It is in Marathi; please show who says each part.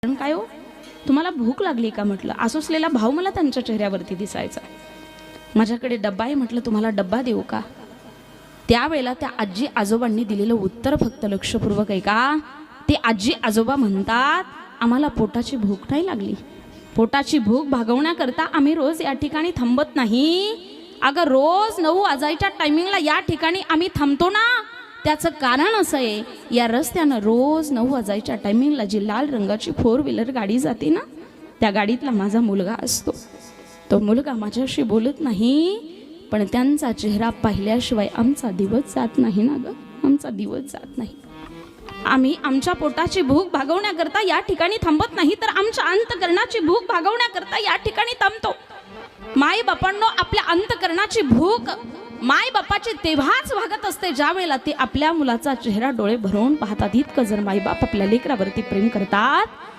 Speaker 1: कारण काय हो, तुम्हाला भूक लागली का म्हटलं. आसुसलेला भाव मला त्यांच्या चेहऱ्यावरती दिसायचा. माझ्याकडे डब्बा आहे म्हटलं, तुम्हाला डब्बा देऊ का. त्यावेळेला त्या आजी आजोबांनी दिलेलं उत्तर फक्त लक्षपूर्वक आहे का. ते आजी आजोबा म्हणतात, आम्हाला पोटाची भूक नाही लागली. पोटाची भूक भागवण्याकरता आम्ही रोज या ठिकाणी थांबत नाही. अगं रोज 9 वाजायच्या टायमिंगला या ठिकाणी आम्ही थांबतो ना, त्याचं कारण असं आहे, या रस्त्यानं रोज 9 वाजायच्या टायमिंगला जी लाल रंगाची 4 व्हीलर गाडी जाते ना, त्या गाडीतला माझा मुलगा असतो. तो मुलगा माझ्याशी बोलत नाही, पण त्यांचा चेहरा पाहिल्याशिवाय आमचा दिवस जात नाही ना गं, आमचा दिवस जात नाही. आम्ही आमच्या पोटाची भूक भागवण्याकरता या ठिकाणी थांबत नाही, तर आमच्या अंतकरणाची भूक भागवण्याकरता या ठिकाणी थांबतो. माई बापांनो, आपल्या अंतकरणाची भूक माय बापाची तेव्हाच भागत असते ज्या वेळेला ते आपल्या मुलाचा चेहरा डोळे भरून पाहतात. इतकं जर माई बाप आपल्या लेकरावरती प्रेम करतात